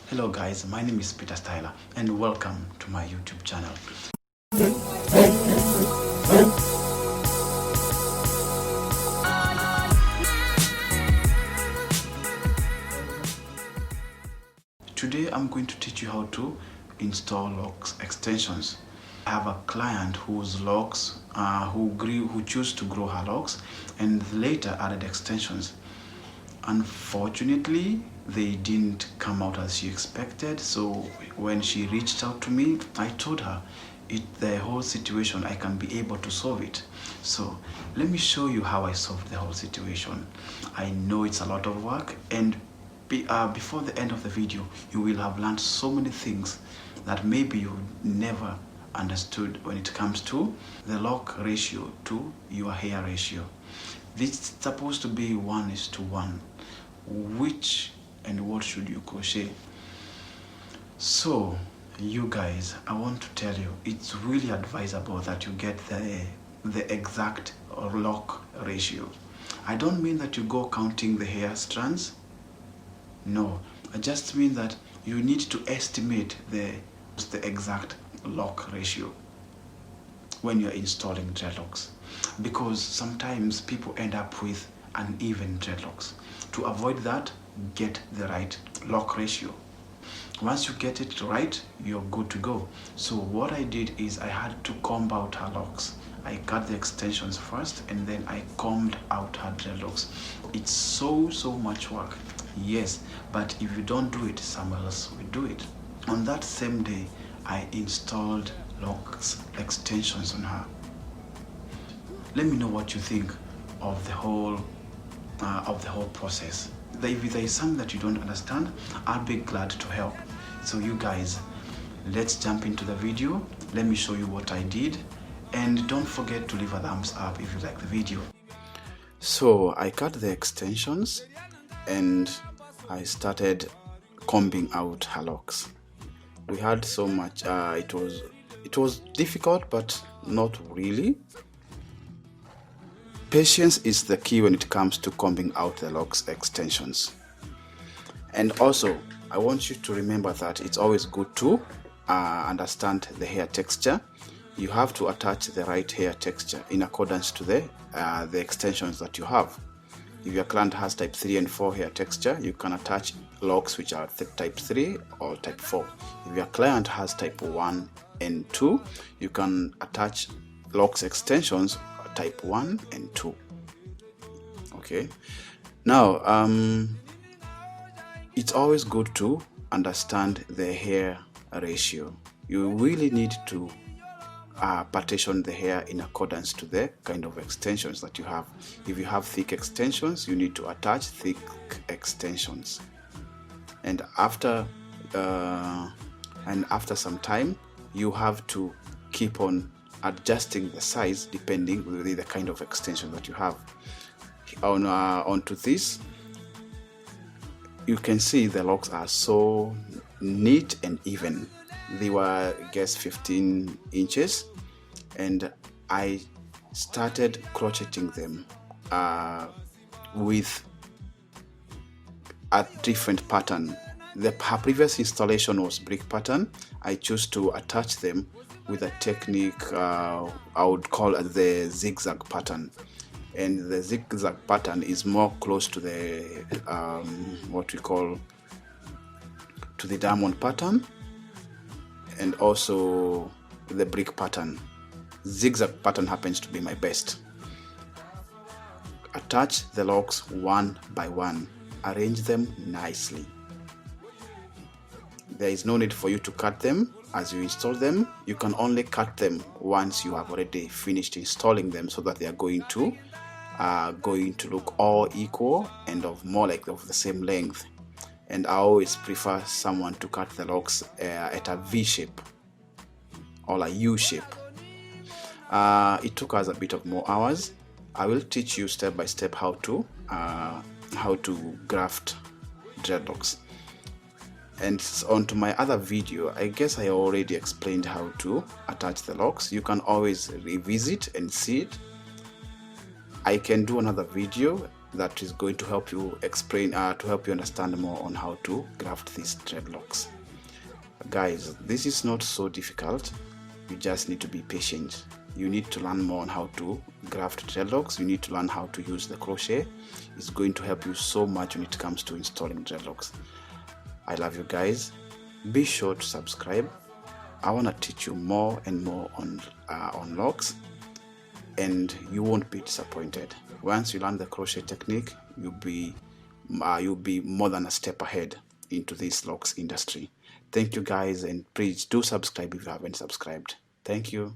Hello guys, my name is Peter Styler and welcome to my YouTube channel. Today I'm going to teach you how to install locs extensions. I have a client whose locs, who chose to grow her locs and later added extensions. Unfortunately, they didn't come out as she expected, so when she reached out to me, I told her the whole situation, I can be able to solve it. So let me show you how I solved the whole situation. I know it's a lot of work, and before the end of the video, you will have learned so many things that maybe you never understood when it comes to the loc ratio to your hair ratio. This is supposed to be 1:1. Which and what should you crochet? So you guys, I want to tell you, it's really advisable that you get the exact loc ratio. I don't mean that you go counting the hair strands. No, I just mean that you need to estimate the exact loc ratio when you're installing dreadlocks, because sometimes people end up with uneven dreadlocks. To avoid that, get the right loc ratio. Once you get it right, you're good to go. So what I did is I had to comb out her locks. I cut the extensions first and then I combed out her dreadlocks. It's so much work, yes, but if you don't do it, someone else will do it. On that same day, I installed locs extensions on her. Let me know what you think of the whole process. If there is something that you don't understand, I'll be glad to help. So you guys, let's jump into the video. Let me show you what I did, and don't forget to leave a thumbs up if you like the video. So I cut the extensions and I started combing out her locks. We had so much, it was difficult, but not really. Patience is the key when it comes to combing out the locs extensions. And also, I want you to remember that it's always good to understand the hair texture. You have to attach the right hair texture in accordance to the extensions that you have. If your client has type 3 and 4 hair texture, you can attach locs which are type 3 or type 4. If your client has type 1 and 2, you can attach locs extensions type 1 and 2. Okay, now it's always good to understand the hair ratio. You really need to partition the hair in accordance to the kind of extensions that you have. If you have thick extensions, you need to attach thick extensions, and after some time, you have to keep on adjusting the size depending on the kind of extension that you have. Onto this, you can see the locks are so neat and even. They were, I guess, 15 inches, and I started crocheting them with a different pattern. Her previous installation was brick pattern. I chose to attach them with a technique I would call the zigzag pattern, and the zigzag pattern is more close to the what we call to the diamond pattern and also the brick pattern. Zigzag pattern happens to be my best. Attach the locks one by one, arrange them nicely. There is no need for you to cut them as you install them. You can only cut them once you have already finished installing them, so that they are going to look all equal and more like of the same length. And I always prefer someone to cut the locks at a V shape or a U shape. It took us a bit of more hours. I will teach you step by step how to graft dreadlocks. And on to my other video, I guess I already explained how to attach the locks. You can always revisit and see it. I can do another video that is going to help you explain, to help you understand more on how to graft these dreadlocks. Guys, this is not so difficult. You just need to be patient. You need to learn more on how to graft dreadlocks. You need to learn how to use the crochet. It's going to help you so much when it comes to installing dreadlocks. I love you guys. Be sure to subscribe. I want to teach you more and more on locks, and you won't be disappointed. Once you learn the crochet technique, you'll be more than a step ahead into this locks industry. Thank you guys, and please do subscribe if you haven't subscribed. Thank you.